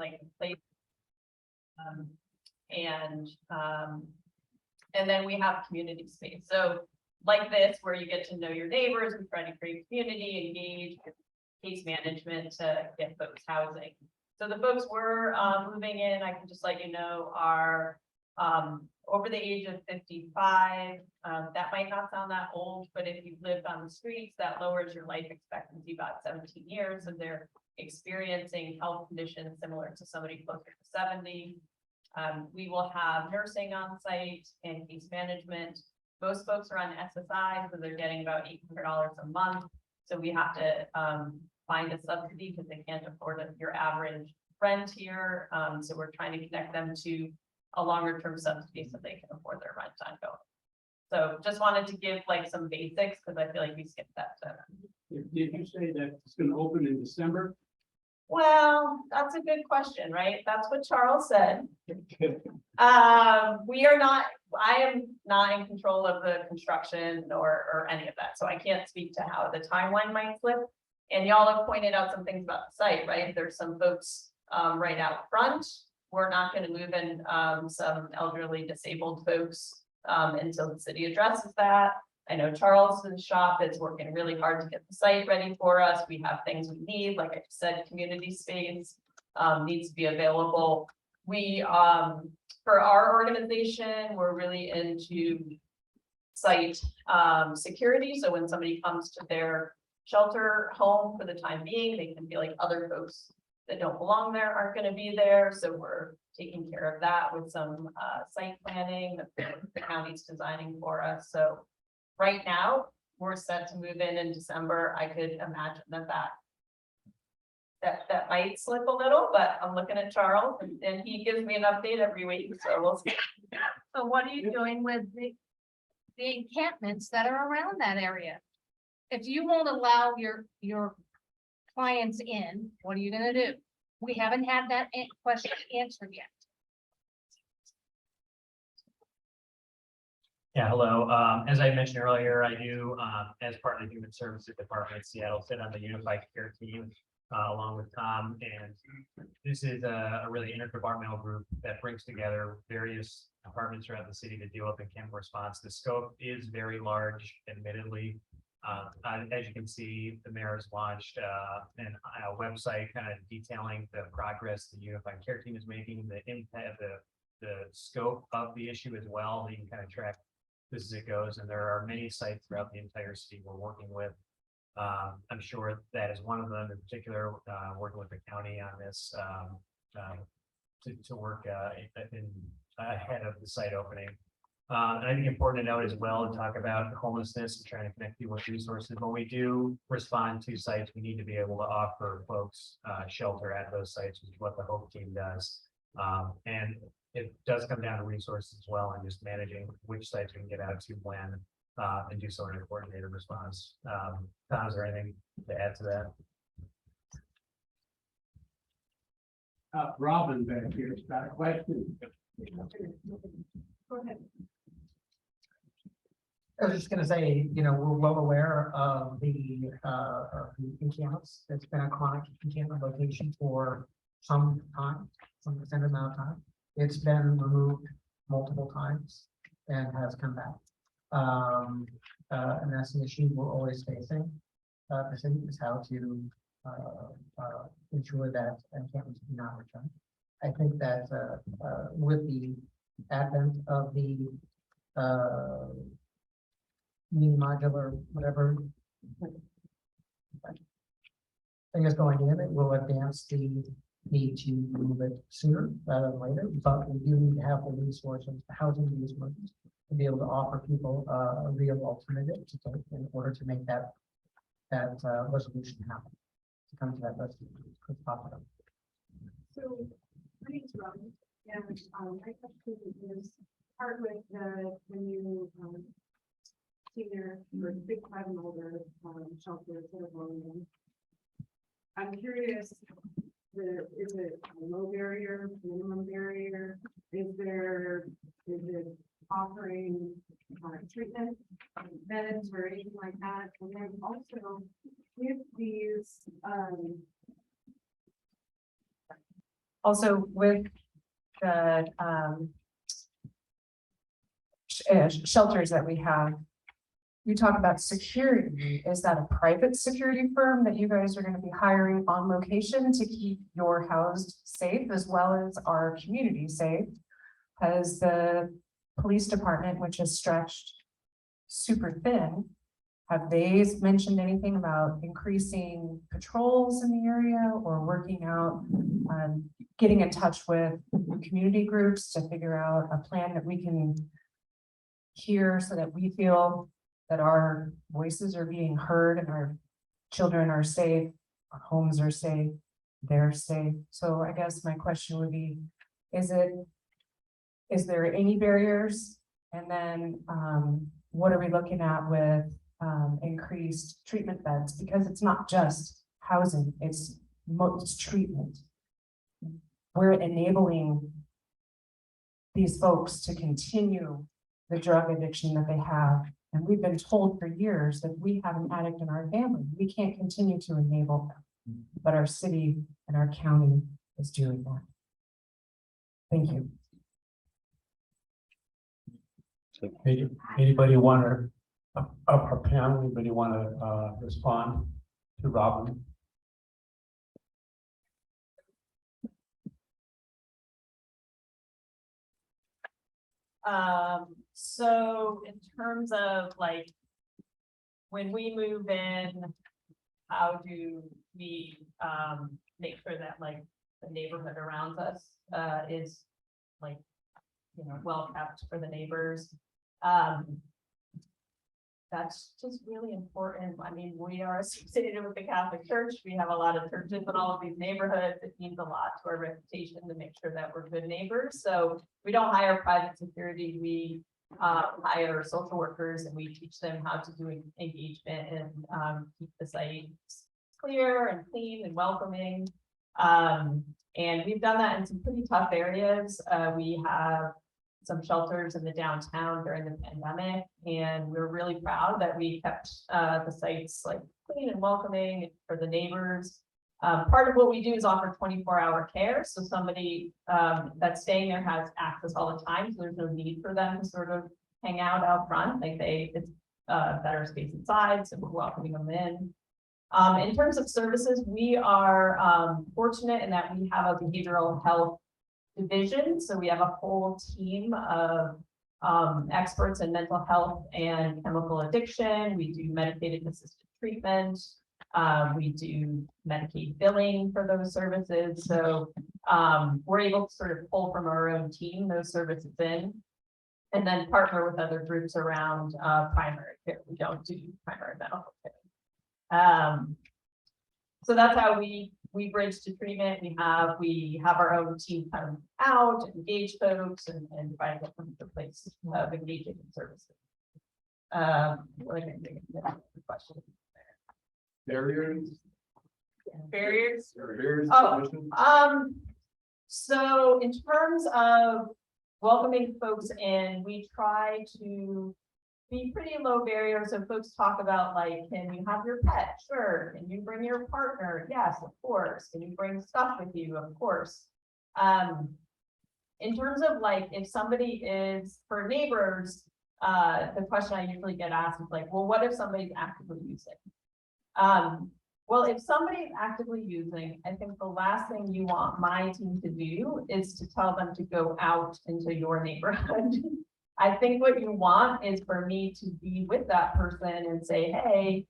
like Klaeysen. And then we have community space. So like this, where you get to know your neighbors, we try to create community, engage with case management to get folks housing. So the folks we're moving in, I can just let you know, are over the age of 55. That might not sound that old, but if you've lived on the streets, that lowers your life expectancy about 17 years, and they're experiencing health conditions similar to somebody closer to 70. We will have nursing on site and case management. Most folks are on SSI, so they're getting about $800 a month. So we have to find a subsidy because they can't afford your average rent here. So we're trying to connect them to a longer term subsidy so they can afford their rent ongoing. So just wanted to give like some basics because I feel like we skipped that. Did you say that it's going to open in December? Well, that's a good question, right? That's what Charles said. We are not, I am not in control of the construction or any of that. So I can't speak to how the timeline might slip. And y'all have pointed out some things about the site, right? There's some folks right out front. We're not going to move in some elderly disabled folks until the city addresses that. I know Charles's shop is working really hard to get the site ready for us. We have things we need, like I said, community space needs to be available. We, for our organization, we're really into site security. So when somebody comes to their shelter home for the time being, they can feel like other folks that don't belong there aren't going to be there. So we're taking care of that with some site planning that the county's designing for us. So right now, we're set to move in December. I could imagine that might slip a little, but I'm looking at Charles and he gives me an update every week. So we'll see. So what are you doing with the encampments that are around that area? If you won't allow your clients in, what are you gonna do? We haven't had that question answered yet. Yeah, hello. As I mentioned earlier, I do, as part of the Human Services Department in Seattle, sit on the Unified Care team along with Tom. And this is a really interdepartmental group that brings together various departments throughout the city to deal with encampment response. The scope is very large, admittedly. As you can see, the mayor has launched a website kind of detailing the progress the Unified Care team is making, the impact, the scope of the issue as well. You can kind of track this as it goes, and there are many sites throughout the entire city we're working with. I'm sure that is one of them in particular, working with the county on this to work ahead of the site opening. And I think important to note as well to talk about homelessness and trying to connect people with resources. When we do respond to sites, we need to be able to offer folks shelter at those sites, which is what the HOPE team does. And it does come down to resources as well, and just managing which sites we can get out to when and do so in a coordinated response. Tom, is there anything to add to that? Robin back here has got a question. Go ahead. I was just going to say, you know, we're well aware of the encampments. It's been a chronic encampment location for some time, some extended amount of time. It's been removed multiple times and has come back. And that's an issue we're always facing. The city is how to ensure that encampments do not return. I think that with the advent of the new modular, whatever thing is going in, it will advance the need to move it sooner rather than later. But we do need to have the resources, the housing resources, to be able to offer people a real alternative to take in order to make that resolution happen. To come to that resolution. So my name's Robin, and my question is part with the new senior or 65 and older shelters that are going in. I'm curious, is it a low barrier, minimum barrier? Is it offering treatment beds or anything like that? And then also, if these Also with the, shelters that we have. You talk about security. Is that a private security firm that you guys are going to be hiring on location to keep your housed safe as well as our community safe? Has the police department, which is stretched super thin, have they mentioned anything about increasing patrols in the area or working out, getting in touch with community groups to figure out a plan that we can hear so that we feel that our voices are being heard and our children are safe, our homes are safe, they're safe? So I guess my question would be, is there any barriers? And then what are we looking at with increased treatment beds? Because it's not just housing, it's treatment. We're enabling these folks to continue the drug addiction that they have. And we've been told for years that we have an addict in our family. We can't continue to enable them. But our city and our county is doing that. Thank you. Anybody want to, our panel, anybody want to respond to Robin? So in terms of like, when we move in, how do we, make sure that like the neighborhood around us, is like, you know, well kept for the neighbors? That's just really important. I mean, we are associated with the Catholic Church. We have a lot of churches in all of these neighborhoods. It means a lot to our reputation to make sure that we're good neighbors. So we don't hire private security. We hire social workers and we teach them how to do engagement and keep the site clear and clean and welcoming. And we've done that in some pretty tough areas. We have some shelters in the downtown during the pandemic, and we're really proud that we kept the sites like clean and welcoming for the neighbors. Part of what we do is offer 24-hour care, so somebody that's staying there has access all the time, so there's no need for them to sort of hang out front. Like it's better space inside, so we're welcoming them in. In terms of services, we are fortunate in that we have a behavioral health division. So we have a whole team of experts in mental health and chemical addiction. We do medicated assisted treatment. We do Medicaid billing for those services. So we're able to sort of pull from our own team those services in, and then partner with other groups around primary care. We don't do primary medical care. So that's how we bridge to treatment. We have our own team come out, engage folks, and try to get them to the place of engaging in services. Really gonna take a question. Barriers? Barriers. Barriers. Oh, so in terms of welcoming folks in, we try to be pretty low barrier. So folks talk about like, can you have your pet? Sure. Can you bring your partner? Yes, of course. Can you bring stuff with you? Of course. In terms of like, if somebody is, for neighbors, the question I usually get asked is like, well, what if somebody's actively using? Well, if somebody's actively using, I think the last thing you want my team to do is to tell them to go out into your neighborhood. I think what you want is for me to be with that person and say, hey,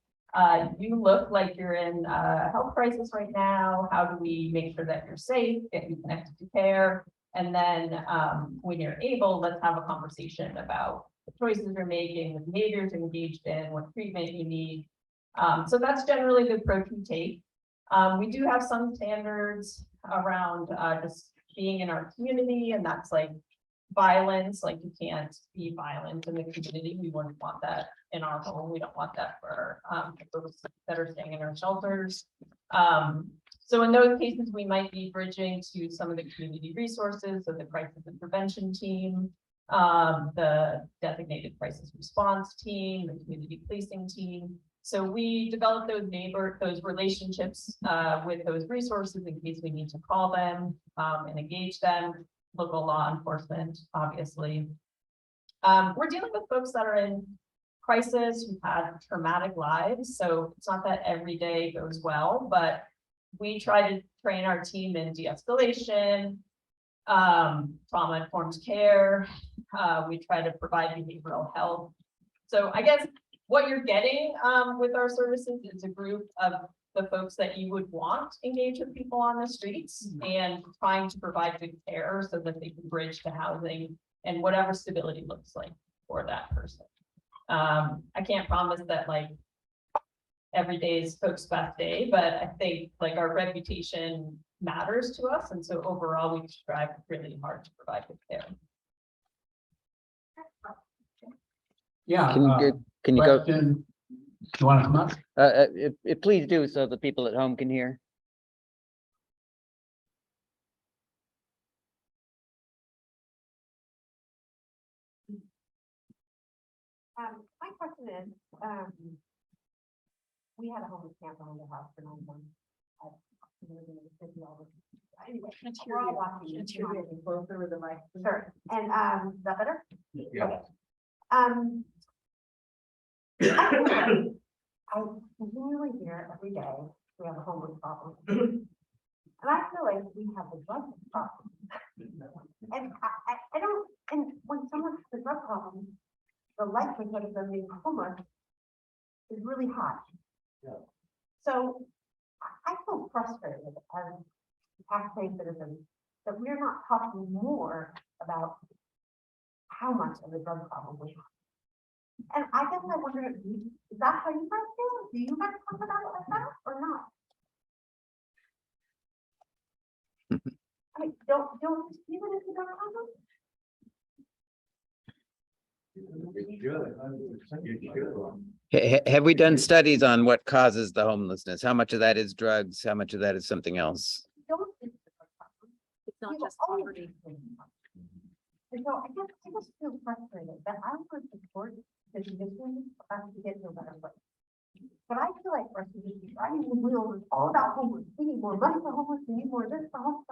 you look like you're in a health crisis right now. How do we make sure that you're safe, get you connected to care? And then when you're able, let's have a conversation about the choices you're making, the behaviors you're engaged in, what treatment you need. So that's generally the approach we take. We do have some standards around just being in our community, and that's like violence, like you can't be violent in the community. We wouldn't want that in our home. We don't want that for those that are staying in our shelters. So in those cases, we might be bridging to some of the community resources, so the crisis intervention team, the designated crisis response team, the community policing team. So we develop those relationships with those resources in case we need to call them and engage them, local law enforcement, obviously. We're dealing with folks that are in crisis, who've had traumatic lives, so it's not that every day goes well, but we try to train our team in de-escalation, trauma-informed care. We try to provide behavioral health. So I guess what you're getting with our services is a group of the folks that you would want engage with people on the streets and trying to provide good care so that they can bridge to housing and whatever stability looks like for that person. I can't promise that like every day is folks' best day, but I think like our reputation matters to us. And so overall, we strive really hard to provide good care. Yeah. Can you go, question. You want to come up? please do so the people at home can hear. My question is, we had a homeless camp on the house for 9 months. Anyway, we're all watching. Closer with the mic. Sure, and, is that better? Yeah. Okay. I continually hear every day, we have a homeless problem. And I feel like we have a drug problem. And I don't, and when someone has a drug problem, the likelihood of them being homeless is really high. Yeah. So I feel frustrated as taxpaying citizens that we're not talking more about how much of a drug problem we have. And I guess I wonder, is that how you guys feel? Do you guys talk about it like that or not? I mean, don't you see that it's a drug problem? Have we done studies on what causes the homelessness? How much of that is drugs? How much of that is something else? Don't think it's a drug problem. It's not People just always poverty. think And so I just feel frustrated that I would support this mission for us to get to a better place. But I feel like for us to be driving the wheels is all about homeless. We need more money for homeless, we need more this for homeless,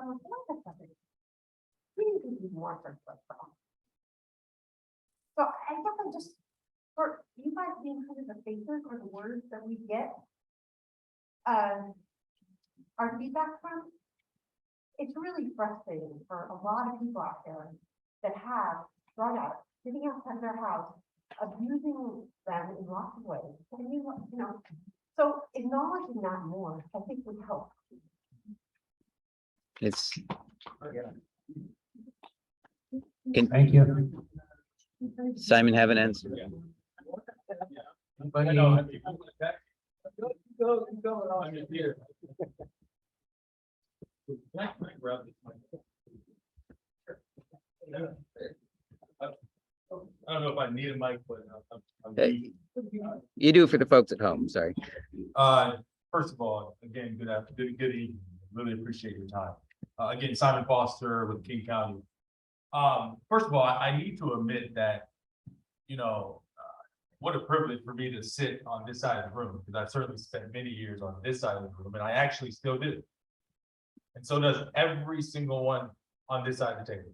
we need to do more for homeless. So I guess I just, for you guys being kind of the faces or the words that we get, our feedback from, it's really frustrating for a lot of people out there that have drug addicts sitting outside their house, abusing them in lots of ways. And you know, so acknowledging that more, I think would help. It's, Thank you. Simon have an answer? Anybody? I don't know if I need a mic, but Hey, you do for the folks at home, sorry. first of all, again, good evening. Really appreciate your time. Again, Simon Foster with King County. First of all, I need to admit that, you know, what a privilege for me to sit on this side of the room, because I've certainly spent many years on this side of the room, and I actually still do. And so does every single one on this side of the table.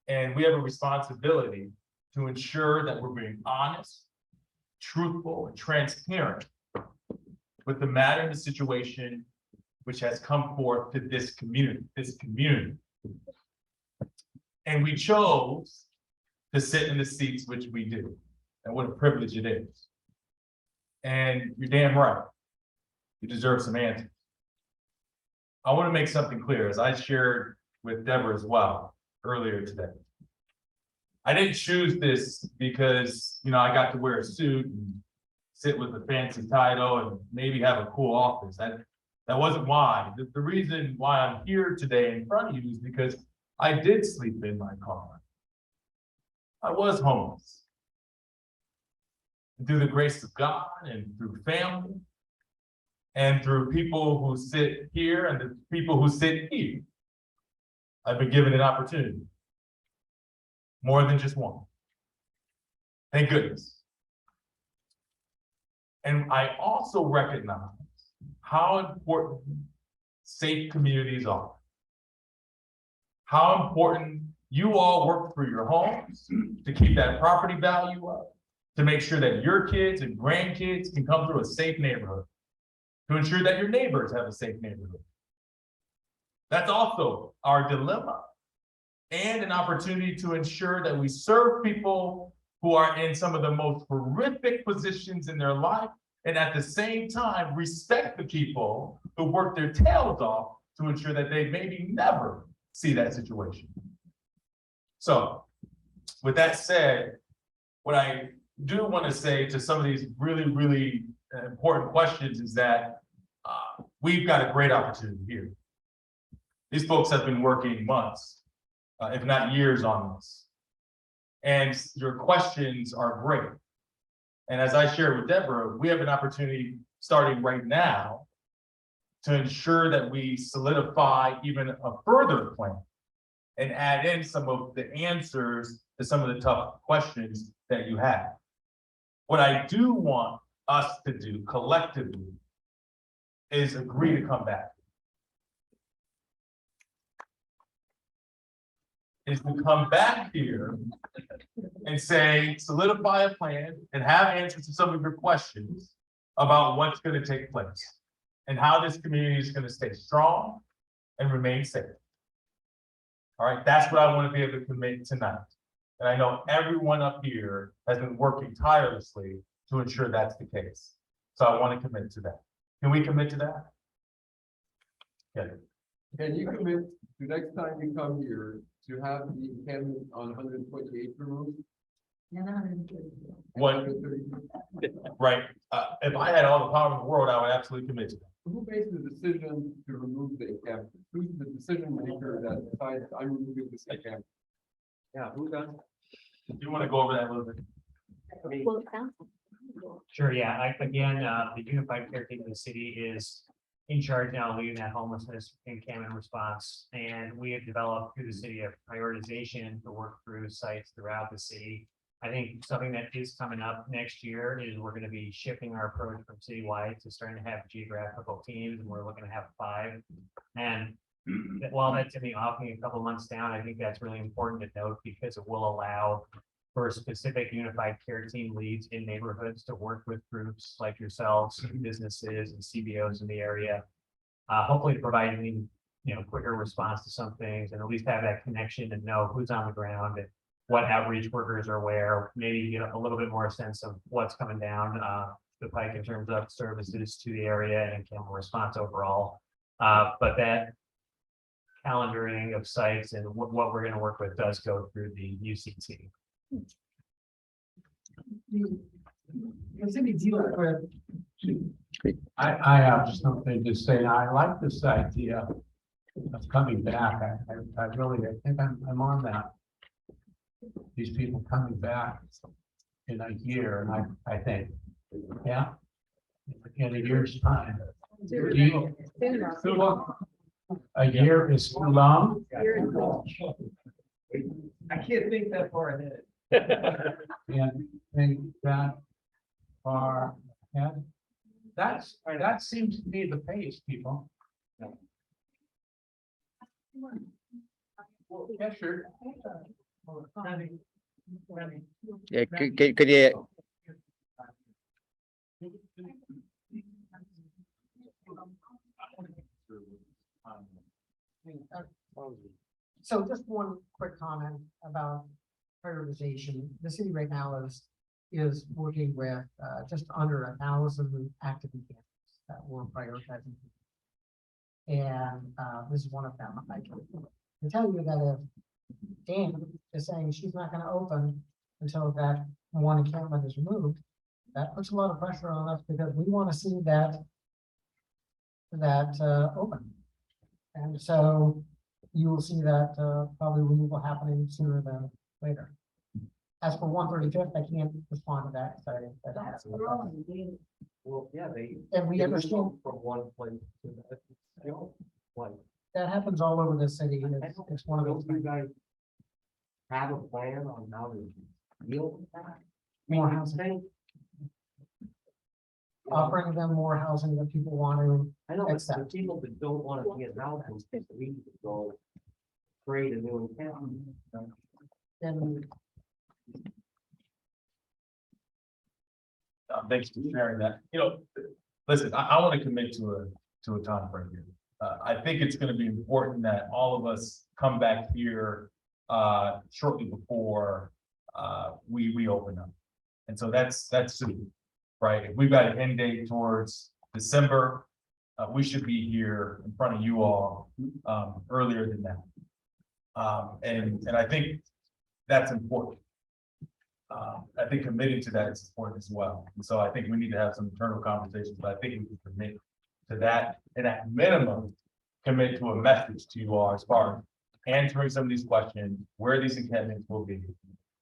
And we have a responsibility to ensure that we're being honest, truthful, and transparent with the matter and the situation which has come forth to this community. And we chose to sit in the seats which we do. And what a privilege it is. And you're damn right. You deserve some answers. I want to make something clear, as I shared with Deborah as well earlier today. I didn't choose this because, you know, I got to wear a suit and sit with a fancy title and maybe have a cool office. That wasn't why. The reason why I'm here today in front of you is because I did sleep in my car. I was homeless. And through the grace of God and through family and through people who sit here and the people who sit here, I've been given an opportunity. More than just one. Thank goodness. And I also recognize how important safe communities are. How important you all work for your homes to keep that property value up, to make sure that your kids and grandkids can come through a safe neighborhood, to ensure that your neighbors have a safe neighborhood. That's also our dilemma and an opportunity to ensure that we serve people who are in some of the most horrific positions in their life, and at the same time, respect the people who work their tails off to ensure that they maybe never see that situation. So, with that said, what I do want to say to some of these really important questions is that we've got a great opportunity here. These folks have been working months, if not years on this. And your questions are great. And as I shared with Deborah, we have an opportunity starting right now to ensure that we solidify even a further plan and add in some of the answers to some of the tough questions that you have. What I do want us to do collectively is agree to come back. Is to come back here and say, solidify a plan and have answers to some of your questions about what's going to take place and how this community is going to stay strong and remain safe. All right, that's what I want to be able to commit tonight. And I know everyone up here has been working tirelessly to ensure that's the case. So I want to commit to that. Can we commit to that? Okay. Can you commit to next time you come here to have the encampment on 128 removed? What? Right. If I had all the power in the world, I would absolutely commit to that. Who makes the decision to remove the encampment? Who's the decision maker that decides I'm removing this encampment? Yeah, who does? Do you want to go over that a little bit? Sure, yeah, again, the unified care team of the city is in charge now leading that homelessness encampment response. And we have developed through the city a prioritization to work through sites throughout the city. I think something that is coming up next year is we're going to be shifting our approach from citywide to starting to have geographical teams, and we're looking to have 5. And while that's in the offing a couple months down, I think that's really important to note because it will allow for specific unified care team leads in neighborhoods to work with groups like yourselves, businesses and CBOs in the area. Hopefully to provide any, quicker response to some things and at least have that connection and know who's on the ground and what outreach workers are where, maybe get a little bit more sense of what's coming down the pike in terms of services to the area and encampment response overall. But that calendaring of sites and what we're going to work with does go through the UCT. I have something to say. I like this idea of coming back. I really, I think I'm on that. These people coming back in a year, and I think, yeah, in a year's time. A year is too long. I can't think that far ahead. And think that far ahead. That seems to be the pace, people. Yeah, sure. Yeah, could you, So just one quick comment about prioritization. The city right now is working with just under 1,000 active encampments that we're prioritizing. And this is one of them. I can tell you that if Dan is saying she's not going to open until that one encampment is removed, that puts a lot of pressure on us because we want to see that open. And so you will see that probably removal happening sooner than later. As for 135th, I can't respond to that. Sorry, that has. Well, yeah, And we understand from one place to the other. that happens all over the city. It's one of those You things. guys have a plan on how to deal with that? More housing. offering them more housing that people want to. I know, it's the Accept. people that don't wanna be in houses, that we need to go create a new encampment. And Thanks for sharing that. Listen, I want to commit to a time frame here. I think it's going to be important that all of us come back here shortly before we open up. And so that's soon, right? If we've got an end date towards December, we should be here in front of you all earlier than that. And I think that's important. I think committing to that is important as well. And so I think we need to have some internal conversations, but I think we can commit to that, and at minimum, commit to a message to you all as far as answering some of these questions, where these encampments will be,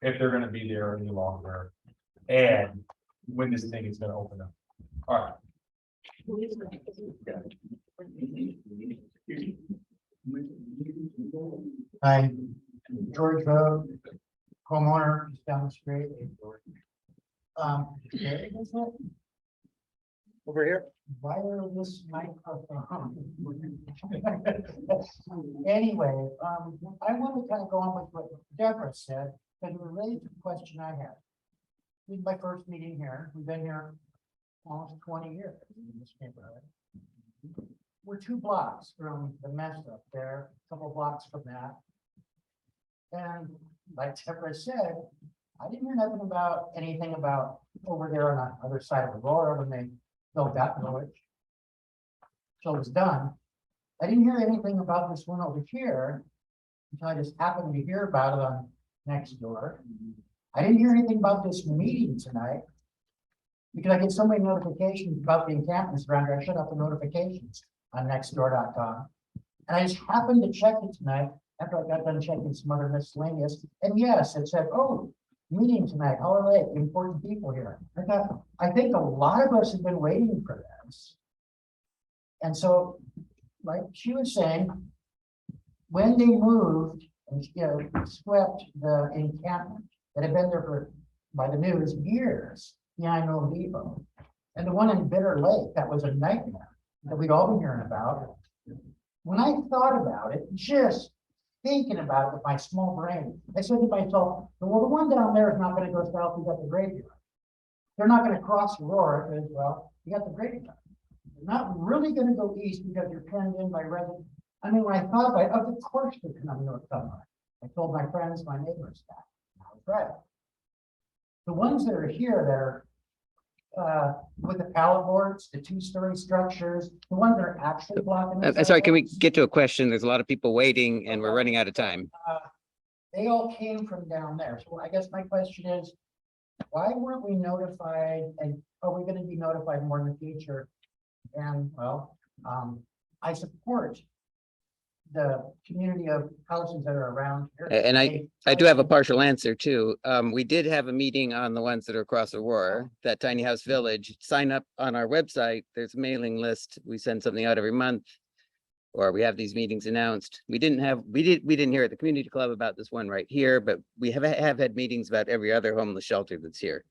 if they're gonna be there any longer, and when this thing is gonna open up. All right. Hi, George Road, homeowner just down the street. Gary, is it? Over here? Wireless microphone. Anyway, I want to kind of go on with what Deborah said, because it related to the question I had. This is my first meeting here. We've been here almost 20 years in this neighborhood. We're 2 blocks from the mess up there, a couple blocks from that. And like Deborah said, I didn't hear nothing about anything about over there on the other side of Aurora when they built that village. So it was done. I didn't hear anything about this one over here until I just happened to hear about it on next door. I didn't hear anything about this meeting tonight because I get so many notifications about the encampments around here. I shut off the notifications on nextdoor.com. And I just happened to check it tonight after I got done checking some other miscellaneous. And yes, it said, oh, meeting tonight, Holler Lake, important people here. I thought, I think a lot of us have been waiting for this. And so, like she was saying, when they moved and swept the encampment that had been there for, by the news, years behind Old Depot, and the one in Bitter Lake, that was a nightmare that we'd all been hearing about. When I thought about it, just thinking about it with my small brain, I said to myself, well, the one down there is not going to go south. We got the graveyard. They're not going to cross Aurora as well. You got the graveyard. They're not really going to go east because you're penned in by residents. I mean, when I thought about it, of course they're coming north somewhere. I told my friends, my neighbors that. I was right. The ones that are here that are with the pallet boards, the 2-story structures, the ones that are actually blocking. the Sorry, can we sidewalks, get to a question? There's a lot of people waiting and we're running out of time. They all came from down there. So I guess my question is, why weren't we notified, and are we going to be notified more in the future? And well, I support the community of houses that are around here. And I do have a partial answer too. We did have a meeting on the ones that are across Aurora, that tiny house village. Sign up on our website. There's a mailing list. We send something out every month. Or we have these meetings announced. We didn't hear at the community club about this one right here, but we have had meetings about every other homeless shelter that's here.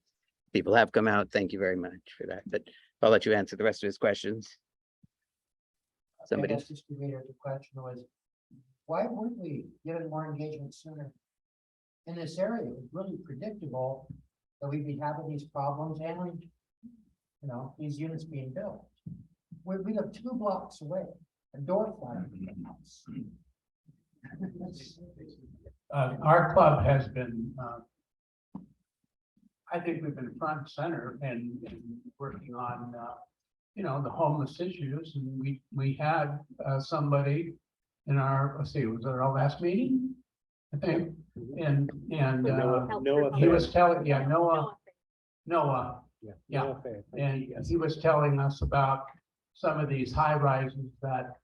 People have come out. Thank you very much for that, but I'll let you answer the rest of his questions. Somebody. That's just the question was, why weren't we given more engagement sooner? In this area, it was really predictable that we'd be having these problems and, these units being built. We live 2 blocks away, a door flat from the house. Our club has been, I think we've been front and center and working on, the homeless issues. And we had somebody in our, let's see, was it our last meeting? I think, and he was telling, Noah, yeah, and he was telling us about some of these high rises that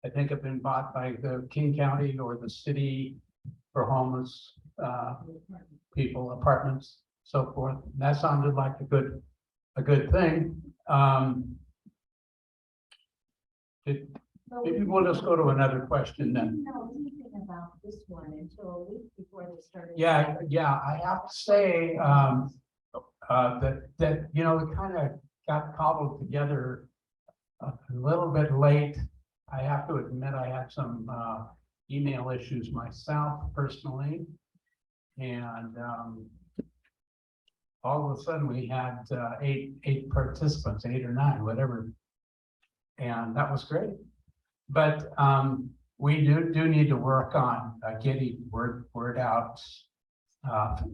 I think have been bought by the King County or the city for homeless people, apartments, so forth. And that sounded like a good thing. Maybe we'll just go to another question then. know anything about this one until a week before they started. Yeah, I have to say, that, it kind of got cobbled together a little bit late. I have to admit, I had some email issues myself personally. And all of a sudden we had eight participants, 8 or 9, whatever. And that was great. But we do need to work on getting word out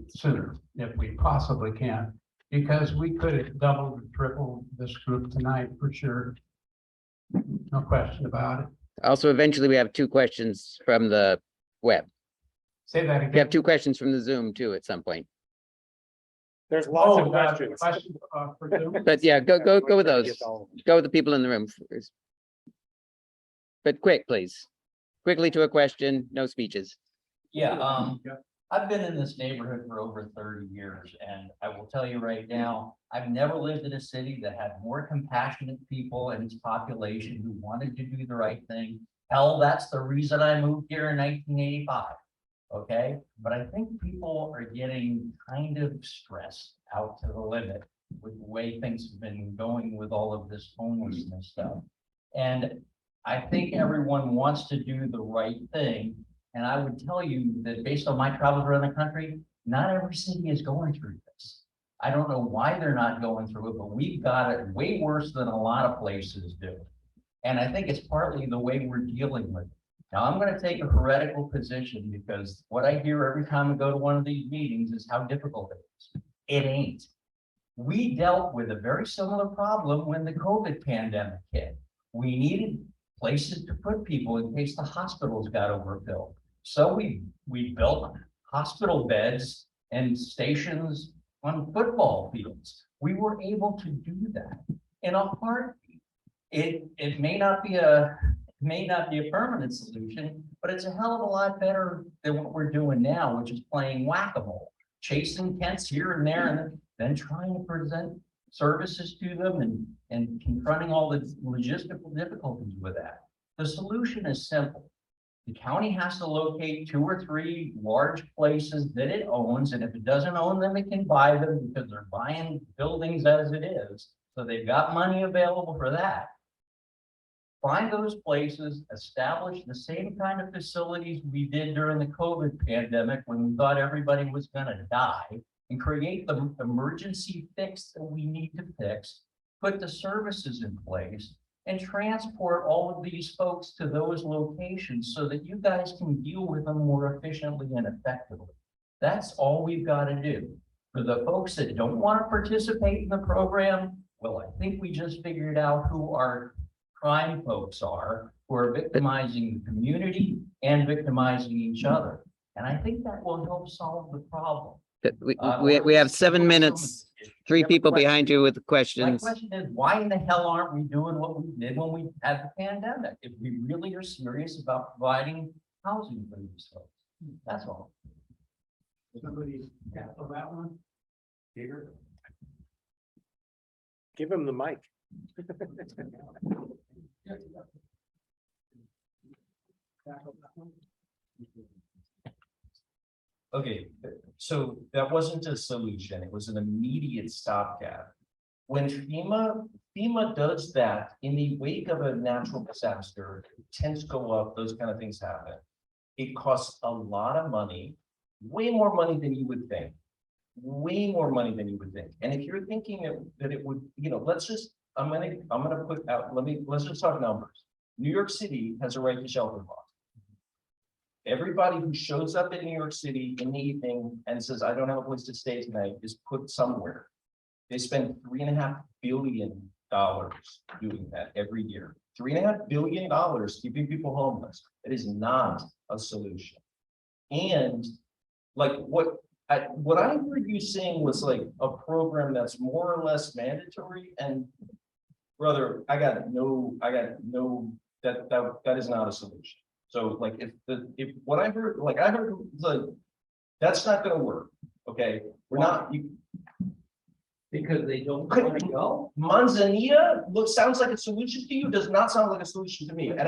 sooner if we possibly can, because we could have doubled or tripled this group tonight for sure. No question about it. Also, eventually we have 2 questions from the web. Say that We again. have 2 questions from the Zoom too at some point. There's lots of Oh, questions. questions, for Zoom? But yeah, go with those. Go with the people in the room first. But quick, please. Quickly to a question, no speeches. Yeah, I've been in this neighborhood for over 30 years, and I will tell you right now, I've never lived in a city that had more compassionate people in its population who wanted to do the right thing. Hell, that's the reason I moved here in 1985. Okay, but I think people are getting kind of stressed out to the limit with the way things have been going with all of this homelessness stuff. And I think everyone wants to do the right thing. And I would tell you that based on my travels around the country, not every city is going through this. I don't know why they're not going through it, but we've got it way worse than a lot of places do. And I think it's partly the way we're dealing with it. Now, I'm going to take a heretical position because what I hear every time I go to one of these meetings is how difficult it is. It ain't. We dealt with a very similar problem when the COVID pandemic hit. We needed places to put people in case the hospitals got overfilled. So we built hospital beds and stations on football fields. We were able to do that in a heartbeat. It may not be a permanent solution, but it's a hell of a lot better than what we're doing now, which is playing whack-a-mole, chasing tents here and there, and then trying to present services to them and confronting all the logistical difficulties with that. The solution is simple. The county has to locate 2 or 3 large places that it owns, and if it doesn't own them, it can buy them because they're buying buildings as it is. So they've got money available for that. Find those places, establish the same kind of facilities we did during the COVID pandemic when we thought everybody was going to die, and create the emergency fix that we need to fix, put the services in place, and transport all of these folks to those locations so that you guys can deal with them more efficiently and effectively. That's all we've got to do. For the folks that don't want to participate in the program, well, I think we just figured out who our crime folks are, who are victimizing the community and victimizing each other. And I think that will help solve the problem. We have 7 minutes, 3 people behind you with My questions. question is, why in the hell aren't we doing what we did when we had the pandemic? If we really are serious about providing housing for these folks, that's all. Somebody tackle that one? Peter? Give him the mic. Tackle that one? Okay, so that wasn't a solution. It was an immediate stopgap. When FEMA does that in the wake of a natural disaster, tents go up, those kind of things happen. It costs a lot of money, way more money than you would think. Way more money than you would think. And if you're thinking that it would, let's just, I'm gonna put out, let's just talk numbers. New York City has a right to shelter law. Everybody who shows up in New York City in the evening and says, I don't have a place to stay tonight, is put somewhere. They spend $3.5 billion doing that every year. $3.5 billion keeping people homeless. It is not a solution. And like what I heard you saying was like a program that's more or less mandatory. And brother, that is not a solution. So like if what I heard, like I heard like that's not gonna work. Okay, we're not Because they don't want to go. Manzanita sounds like a solution to you, does not sound like a solution to me. And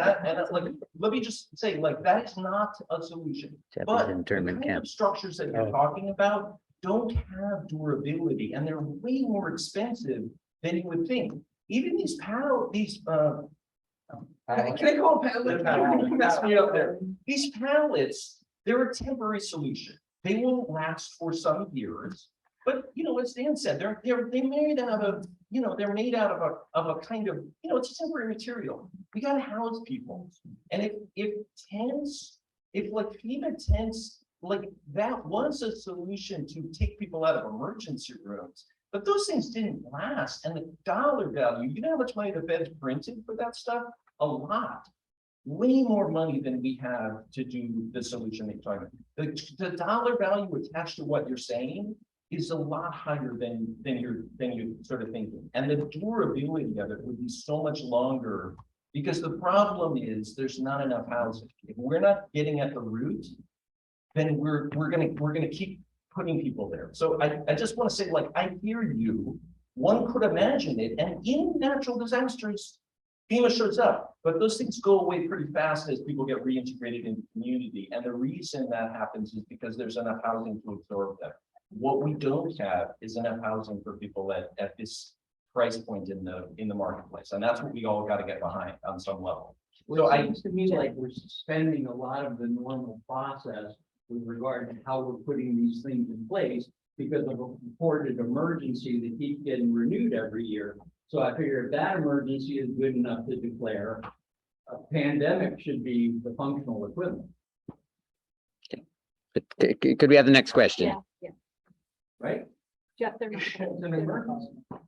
like let me just say, like, that is not a solution. But the Internment kind camp. of structures that you're talking about don't have durability, and they're way more expensive than you would think. Even these can I call them pallets? Mess me up there. These pallets, they're a temporary solution. They won't last for some years. But, you know, as Dan said, they're made out of, you know, they're made out of a kind of, you know, it's a temporary material. We gotta house people. And if like FEMA tents, like that was a solution to take people out of emergency rooms. But those things didn't last, and the dollar value, you know how much money the Fed's printed for that stuff? A lot. Way more money than we have to do the solution that you're talking about. The dollar value attached to what you're saying is a lot higher than you're sort of thinking. And the durability of it would be so much longer, because the problem is there's not enough housing. If we're not getting at the root, then we're gonna keep putting people there. So I just want to say, like, I hear you. One could imagine it, and in natural disasters, FEMA shows up, but those things go away pretty fast as people get reintegrated into the community. And the reason that happens is because there's enough housing to absorb them. What we don't have is enough housing for people at this price point in the marketplace, and that's what we all got to get behind on some level. So it seems to me like we're suspending a lot of the normal process with regard to how we're putting these things in place because of a purported emergency that keeps getting renewed every year. So I figure if that emergency is good enough to declare, a pandemic should be the functional equivalent, Could we have the next question? Right? Jeff, It's an emergency.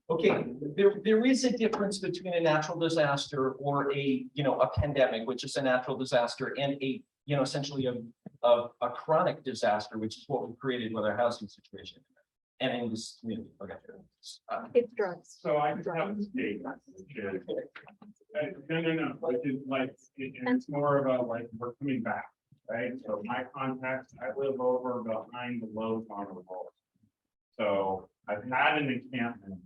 Okay, there is a difference between a natural disaster or a pandemic, which is a natural disaster, and a essentially a chronic disaster, which is what we created with our housing situation. And in this community. Okay. it's drugs. So I just have a statement, which is, no, which is like, it's more of a, like, we're coming back, right? So my context, I live over behind the Lowe's on the road. So I've had an encampment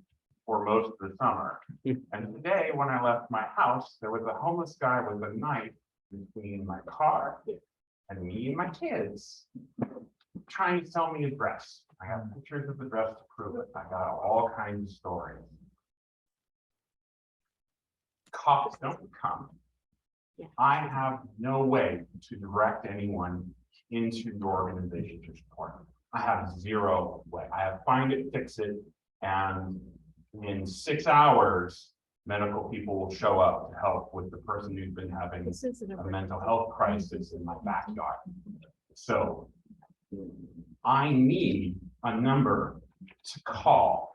for most of the summer. And today, when I left my house, there was a homeless guy with a knife between my car and me and my kids, trying to sell me a dress. I have pictures of the dress to prove it. I got all kinds of stories. Cops don't come. I have no way to direct anyone into the organization to support them. I have zero way. I have find it, fix it, and in 6 hours, medical people will show up to help with the person who's been having a mental health crisis in my backyard. So I need a number to call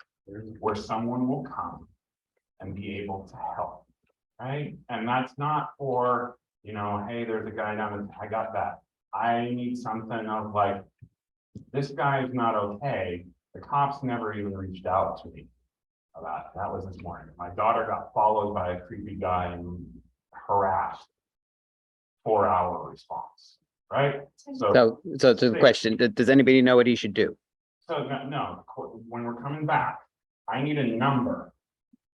where someone will come and be able to help, right? And that's not for, hey, there's a guy down there, I got that. I need something of like, this guy is not okay. The cops never even reached out to me about it. That was this morning. My daughter got followed by a creepy guy and harassed. 4-hour response, right? So the question, does anybody know what he should do? So no, when we're coming back, I need a number.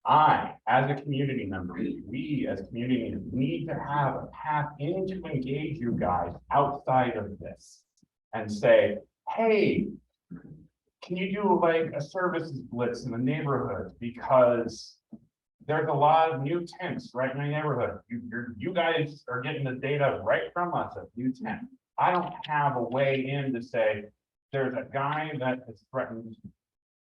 I, as a community member, we as community need to have a path in to engage you guys outside of this and say, hey, can you do like a services blitz in the neighborhood? Because there's a lot of new tents right in my neighborhood. You guys are getting the data right from us of new tents. I don't have a way in to say, there's a guy that has threatened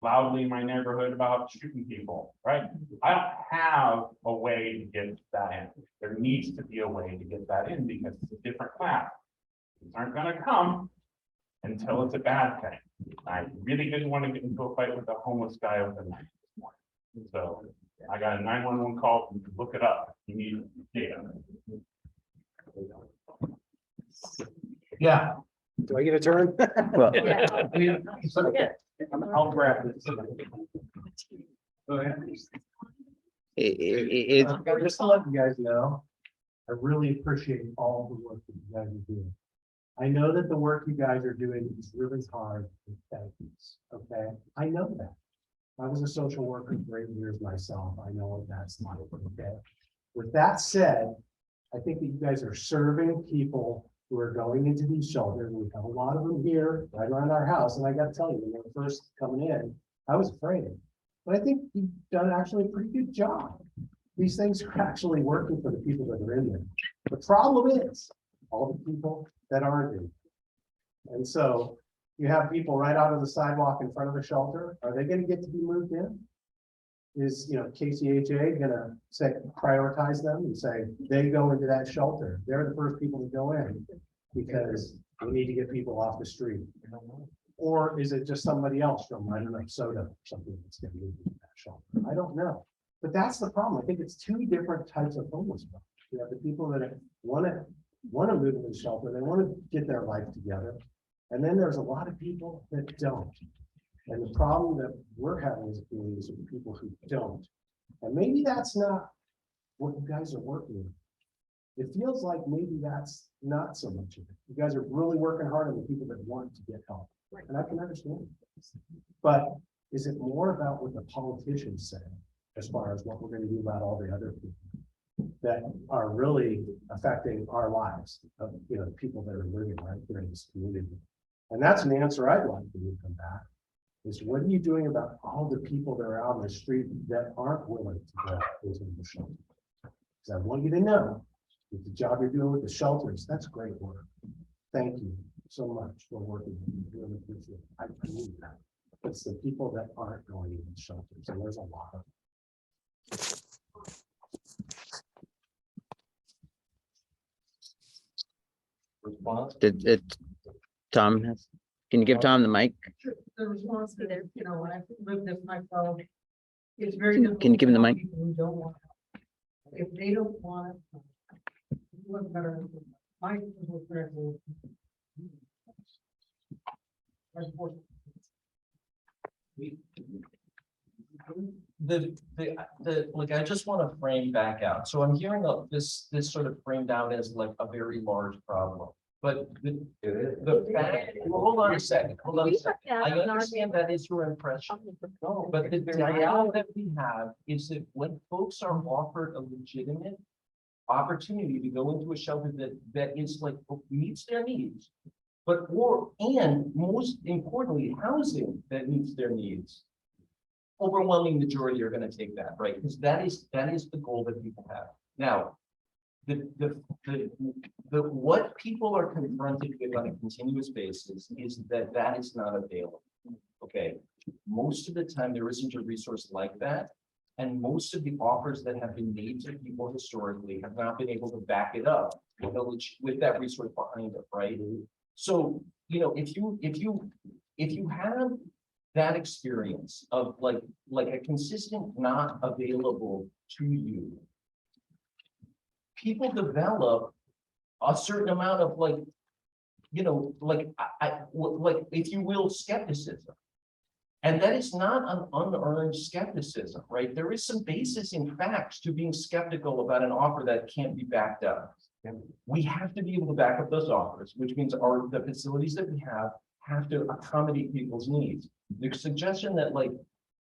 loudly in my neighborhood about shooting people, right? I don't have a way to get that in. There needs to be a way to get that in because it's a different class. These aren't gonna come until it's a bad thing. I really didn't want to get into a fight with a homeless guy overnight this morning. So I got a 911 call, you can look it up. You need data. Yeah. Do I get a turn? Well, I'll grab this. Just to let you guys know, I really appreciate all the work that you guys are doing. I know that the work you guys are doing is really hard. Okay, I know that. I was a social worker for 8 years myself. I know what that's like. Okay. With that said, I think that you guys are serving people who are going into these shelters. We have a lot of them here right around our house. And I got to tell you, when they were first coming in, I was afraid. but I think you've done actually a pretty good job. These things are actually working for the people that are in there. The problem is all the people that aren't in. And so you have people right out on the sidewalk in front of the shelter. Are they gonna get to be moved in? Is, KCHA gonna say, prioritize them and say, they go into that shelter? They're the first people to go in because we need to get people off the street. Or is it just somebody else from, I don't know, Soda or something that's gonna move into that shelter? I don't know. But that's the problem. I think it's two different types of homeless people. You have the people that wanna move into the shelter, they wanna get their life together. And then there's a lot of people that don't. And the problem that we're having as a community is with people who don't. And maybe that's not what you guys are working on. It feels like maybe that's not so much of it. You guys are really working hard on the people that want to get help. And I can understand. But is it more about what the politicians say as far as what we're going to do about all the other people that are really affecting our lives of, the people that are living right here in this community? And that's an answer I'd like for you to come back. Is what are you doing about all the people that are out on the street that aren't willing to go into the shelter? Because I want you to know that the job you're doing with the shelters, that's great work. Thank you so much for working. Really appreciate it. I believe that. It's the people that aren't going into the shelters, and there's a lot of Response? Tom can you give Tom the mic? The response to that, when I lived this myself, it's very Can difficult. you give him the to mic? people who don't want it. If they don't want it, what's better? My personal experience Like, I just want to frame back out. So I'm hearing this sort of framed out as like a very large problem. But the fact, well, hold on a second. I understand that is your impression. But the reality that we have is that when folks are offered a legitimate opportunity to go into a shelter that is like meets their needs, and most importantly, housing that meets their needs, overwhelming majority are going to take that, right? Because that is the goal that people have. Now, what people are confronted with on a continuous basis is that is not available. Okay, most of the time there isn't a resource like that, and most of the offers that have been made to people historically have not been able to back it up with that resource behind it, right? So if you have that experience of like a consistent not available to you, people develop a certain amount of if you will, skepticism. And that is not an unearned skepticism, right? There is some basis in facts to being skeptical about an offer that can't be backed up. We have to be able to back up those offers, which means the facilities that we have to accommodate people's needs. The suggestion that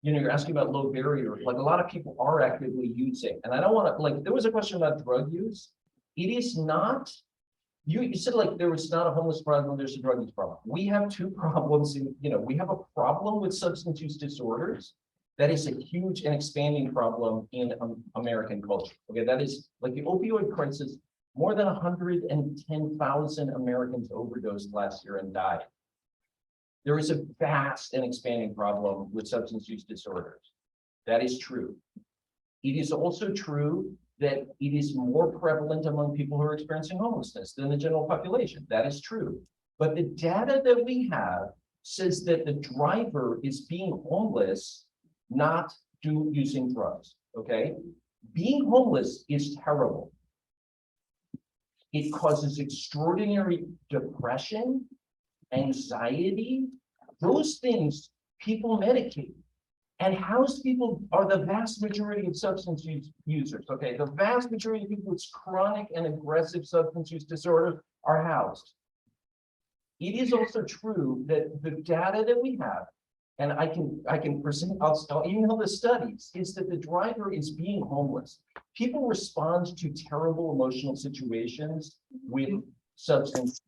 you're asking about low barrier, like a lot of people are actively using, and I don't want to, there was a question about drug use. It is not, you said there was not a homeless problem, there's a drug use problem. We have two problems we have a problem with substance use disorders. That is a huge and expanding problem in American culture. Okay, that is like the opioid crisis. More than 110,000 Americans overdosed last year and died. There is a vast and expanding problem with substance use disorders. That is true. It is also true that it is more prevalent among people who are experiencing homelessness than the general population. That is true. But the data that we have says that the driver is being homeless, not using drugs, okay? Being homeless is terrible. It causes extraordinary depression, anxiety, those things people medicate. And housed people are the vast majority of substance use users, okay? The vast majority of people with chronic and aggressive substance use disorder are housed. It is also true that the data that we have, and I can present, I'll email the studies, is that the driver is being homeless. People respond to terrible emotional situations with substance.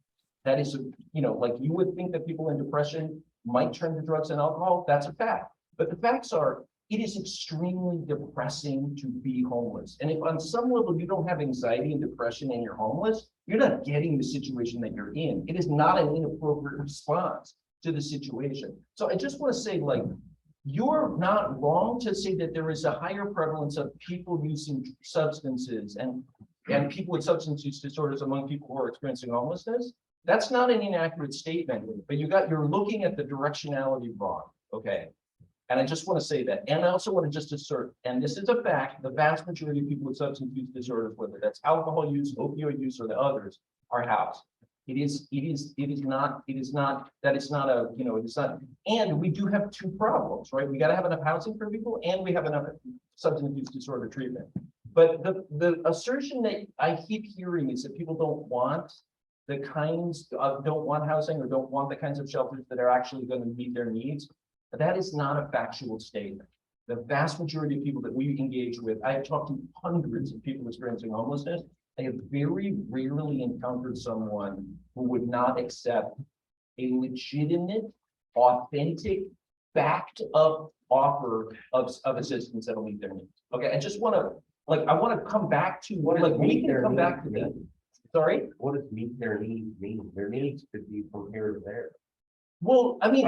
That is, you would think that people in depression might turn to drugs and alcohol. That's a fact. But the facts are it is extremely depressing to be homeless. And if on some level you don't have anxiety and depression and you're homeless, you're not getting the situation that you're in. It is not an inappropriate response to the situation. So I just want to say, like, you're not wrong to say that there is a higher prevalence of people using substances and people with substance use disorders among people who are experiencing homelessness. That's not an inaccurate statement, but you're looking at the directionality wrong, okay? And I just want to say that. And I also want to just assert, and this is a fact, the vast majority of people with substance use disorders, whether that's alcohol use, opioid use, or the others, are housed. It is not, that it's not a, you know, it's not, and we do have two problems, right? We got to have enough housing for people and we have enough substance use disorder treatment. But the assertion that I keep hearing is that people don't want the kinds of, don't want housing or don't want the kinds of shelters that are actually going to meet their needs. But that is not a factual statement. The vast majority of people that we engage with, I have talked to hundreds of people experiencing homelessness. I have very rarely encountered someone who would not accept a legitimate, authentic, backed up offer of assistance that'll meet their needs. Okay, I just want to, like, I want to come back to what, like, we can come back to that. Sorry? What does meet their needs mean? Their needs could be from here to there. Well, I mean,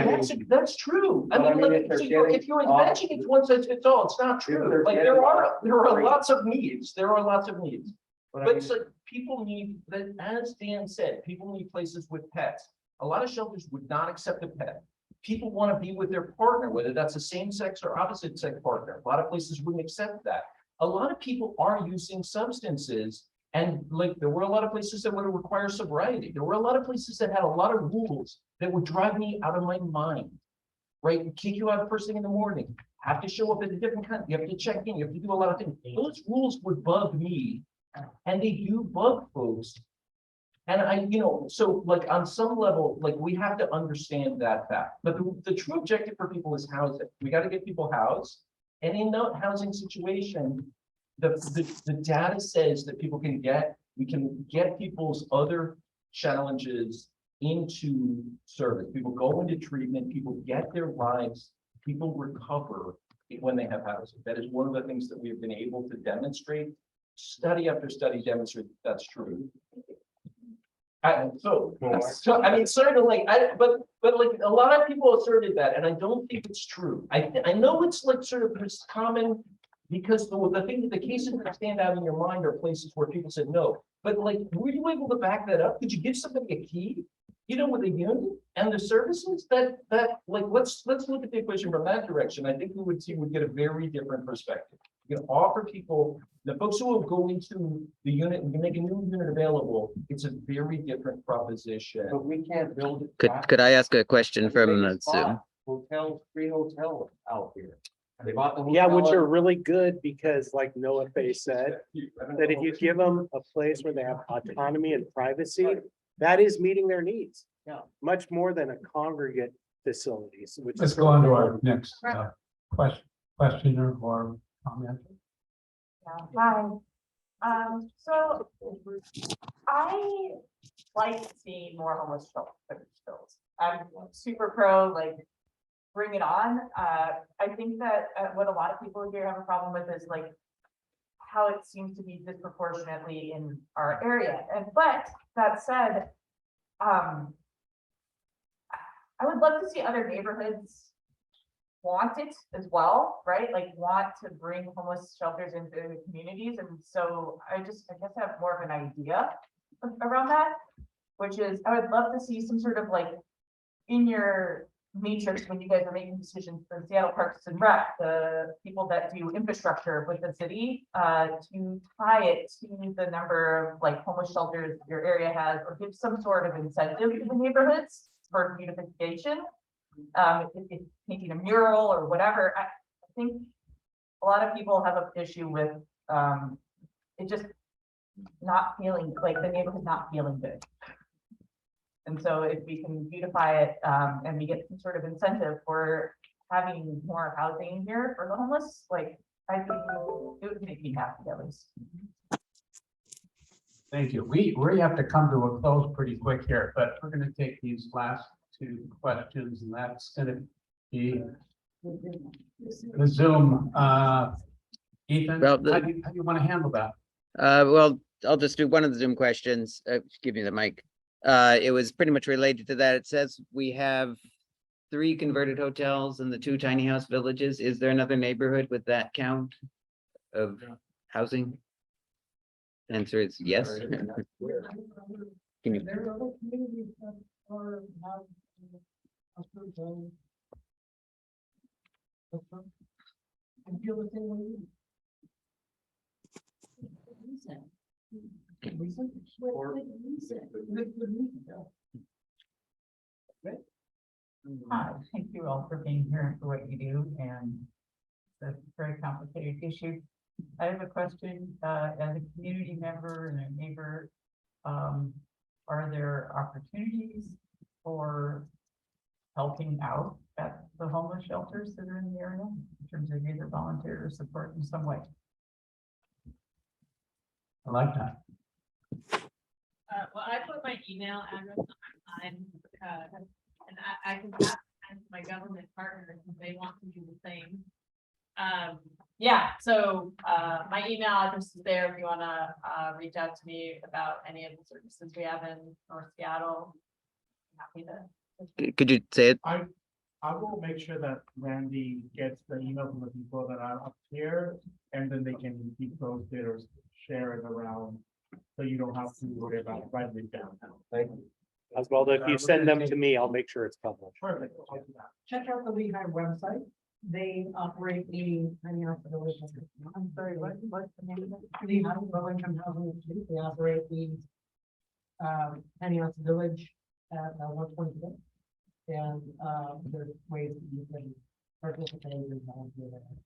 that's true. I mean, like, if you're imagining it's one size fits all, it's not true. Like, there are lots of needs. There are lots of needs. But it's like people need that, as Dan said, people need places with pets. A lot of shelters would not accept a pet. People want to be with their partner, whether that's a same-sex or opposite-sex partner. A lot of places wouldn't accept that. A lot of people are using substances, and like there were a lot of places that would require sobriety. There were a lot of places that had a lot of rules that would drive me out of my mind. Right? Kick you out first thing in the morning. Have to show up at a different time. You have to check in. You have to do a lot of things. Those rules would bug me. And they do bug folks. And I, you know, so like on some level, like we have to understand that fact. But the true objective for people is housing. We got to get people housed. And in that housing situation, the data says that we can get people's other challenges into service. People go into treatment, people get their lives, people recover when they have housing. That is one of the things that we have been able to demonstrate. Study after study demonstrate that's true. I mean, certainly, but like a lot of people asserted that, and I don't think it's true. I know it's like sort of this common, because the thing that the cases that stand out in your mind are places where people said no. But like, were you able to back that up? Could you give somebody a key, you know, with a unit and the services that like, let's look at the equation from that direction. I think we'd get a very different perspective. You can offer people, the folks who will go into the unit, we can make a new unit available. It's a very different proposition. But we can't build it. Could I ask a question from Zoom? Hotels, free hotels out here. They bought the Yeah, which hotel are really good because like Noah Fay said, that if you give them a place where they have autonomy and privacy, that is meeting their needs. Yeah. Much more than a congregate facilities, which Let's is. go on to our next questioner or comment. Hi. So I like seeing more homeless shelters. I'm super pro, like, bring it on. I think that what a lot of people here have a problem with is like how it seems to be disproportionately in our area. But that said, I would love to see other neighborhoods want it as well, right? Like want to bring homeless shelters into communities. And so I guess have more of an idea around that, which is I would love to see some sort of like in your matrix when you guys are making decisions for Seattle Parks and Rec, the people that do infrastructure with the city, to tie it to the number of like homeless shelters your area has, or give some sort of incentive to the neighborhoods for beautification. If painting a mural or whatever, I think a lot of people have an issue with it just not feeling like the neighborhood not feeling good. And so if we can beautify it and we get some sort of incentive for having more housing here for the homeless, like I think it would make me happy at least. Thank you. We have to come to a close pretty quick here, but we're going to take these last two questions, and that's going to be the Zoom, Ethan, Well, how do you want to handle that? Well, I'll just do one of the Zoom questions. Give me the mic. It was pretty much related to that. It says we have 3 converted hotels and the 2 tiny house villages. Is there another neighborhood with that count of housing? Answer is yes. Can you? There are other communities that are have. I feel the same way. Hi, thank you all for being here and for what you do, and it's a very complicated issue. I have a question, as a community member and a neighbor, are there opportunities for helping out at the homeless shelters that are in the area in terms of either volunteer or support in some way? I like that. Well, I put my email address on, and I can pass it to my government partners if they want to do the same. Yeah, so, my email address is there if you wanna, reach out to me about any of the services we have in North Seattle. I'm happy to. Could you say it? I will make sure that Randy gets the email from the people that are up here, and then they can be posted or share it around. So you don't have to worry about writing it down. Thank you. Osbaldo, if you send them to me, I'll make sure it's published. Perfect. I'll do that. Check out the Lehigh website. They operate the tiny house village. I'm sorry, what's the name of it? Lehigh Low Income Housing Institute. They operate the tiny house village at 126. And there's ways that you can participate and volunteer there.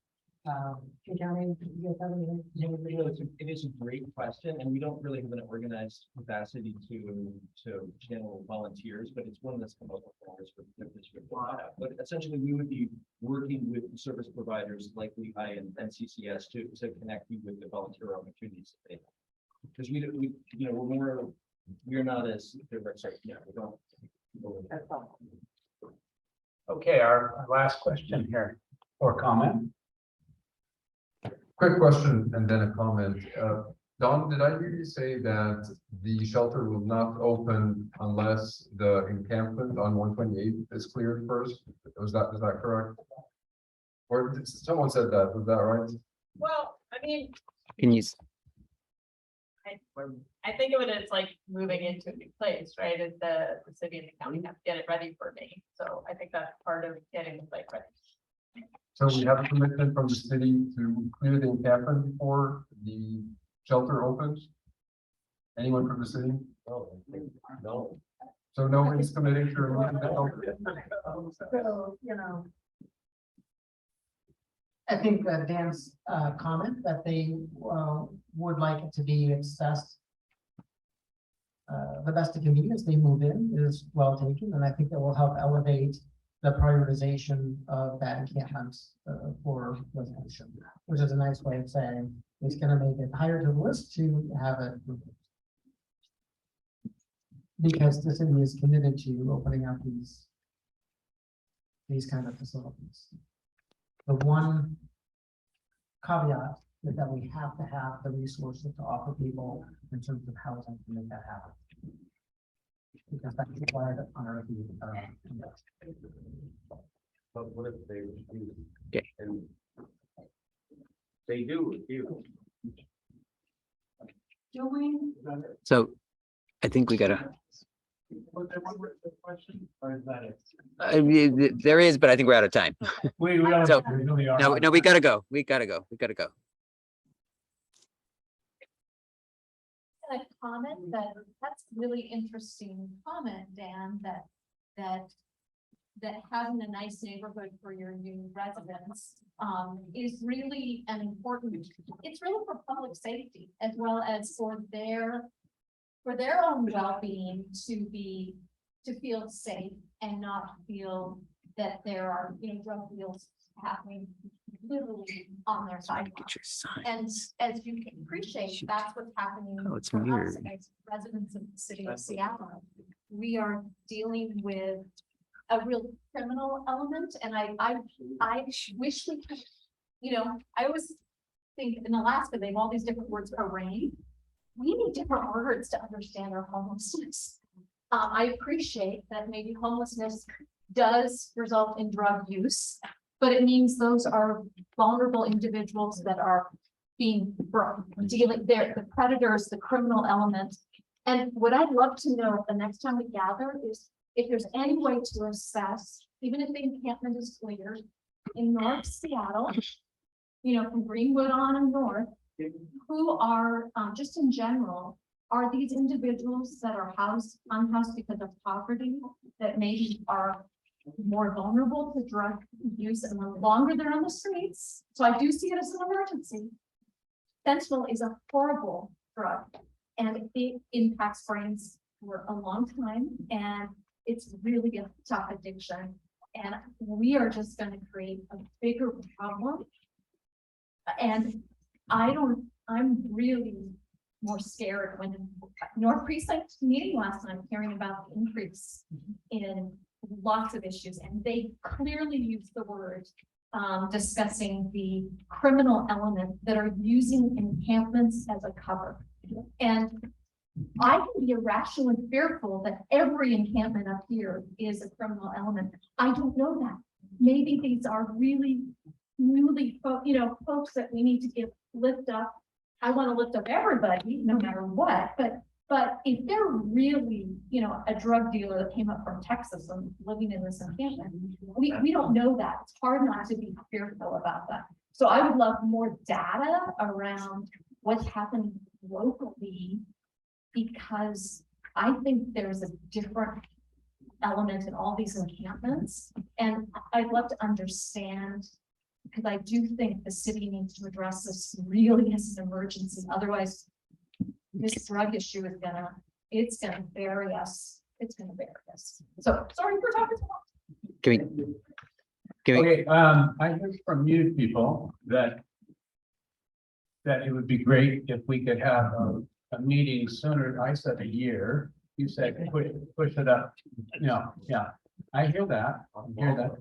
County, you guys have anything? It is a great question, and we don't really have an organized capacity to channel volunteers, but it's one that's come up before us with the district. But essentially, we would be working with service providers like Lehigh and NCCS to connect you with the volunteer opportunities that they have. Because we're not as direct, we don't. Okay, our last question here or comment. Quick question and then a comment. Don, did I hear you say that the shelter will not open unless the encampment on 128 is cleared first? Is that correct? Or someone said that, was that right? Well, I mean, Can you? I think of it as like moving into a new place, right? And the city and the county have to get it ready for me. So I think that's part of getting the site ready. So we have a commitment from the city to clear the encampment before the shelter opens? Anyone from the city? No. So nobody's committing to removing the shelter? So, I think Dan's comment that they would like it to be accessed the best it can be as they move in is well taken, and I think that will help elevate the prioritization of that encampment for resolution, which is a nice way of saying it's going to make it higher to the list to have it removed. Because the city is committed to opening up these kind of facilities. The one caveat is that we have to have the resources to offer people in terms of housing to make that happen. Because that's required on our. But what if they refuse? Okay. And they do refuse. Do we? So I think we gotta, Was there one written question, or is that it? there is, but I think we're out of time. We are. So, we really are. No, we gotta go. We gotta go. A comment that's really interesting comment, Dan, that having a nice neighborhood for your new residents is really an important, it's really for public safety as well as for their own well-being to feel safe and not feel that there are, drug deals happening literally on their sidewalk. Get your sign. And as you can appreciate, Shoot. that's what's happening Oh, it's for us mirrored. as residents of the city of Seattle. We are dealing with a real criminal element, and I wish we could, I always think in Alaska, they have all these different words for rain. We need different words to understand our homelessness. I appreciate that maybe homelessness does result in drug use, but it means those are vulnerable individuals that are being dealing, the predators, the criminal element. And what I'd love to know the next time we gather is if there's any way to assess, even if the encampment is clear in North Seattle, from Greenwood on and north, who are, just in general, are these individuals that are unhoused because of poverty, that maybe are more vulnerable to drug use, and the longer they're on the streets. So I do see it as an emergency. Fentanyl is a horrible drug, and it impacts brains for a long time, and it's really a tough addiction. And we are just going to create a bigger problem. And I'm really more scared when North Precinct meeting last night, hearing about the increase in lots of issues, and they clearly used the word discussing the criminal element that are using encampments as a cover. And I can be irrational and fearful that every encampment up here is a criminal element. I don't know that. Maybe these are really folks that we need to lift up. I want to lift up everybody, no matter what, but if they're really, a drug dealer that came up from Texas and living in this encampment, we don't know that. It's hard not to be fearful about that. So I would love more data around what's happening locally, because I think there's a different element in all these encampments, and I'd love to understand, because I do think the city needs to address this really as an emergency. Otherwise, this drug issue is it's gonna bury us. It's gonna bury us. So sorry for talking so much. Can we, Okay, I heard from you people that it would be great if we could have a meeting sooner. I said a year. You said push it up. No, yeah, I hear that. I hear that.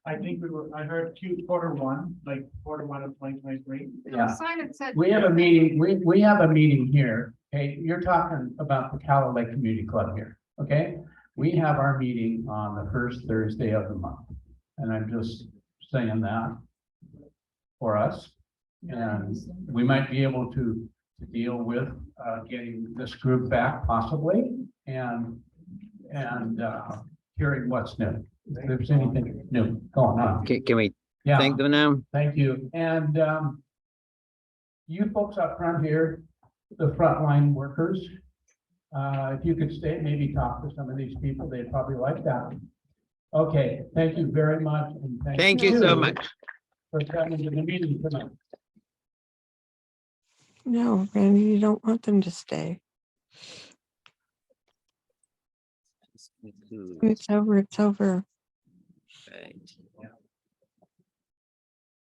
I think I heard quarter one of 2023. Yeah. Sign it said. We have a meeting, we have a meeting here. Okay, you're talking about the Calla Lake Community Club here, okay? We have our meeting on the first Thursday of the month. And I'm just saying that for us. And we might be able to deal with getting this group back possibly, and hearing what's new. If there's anything new going on. can we Yeah. thank them now? Thank you. And you folks up front here, the frontline workers, if you could stay, maybe talk to some of these people, they'd probably like that. Okay, thank you very much. And Thank you so much. for coming to the meeting tonight. No, Randy, you don't want them to stay. It's over, it's over. Right.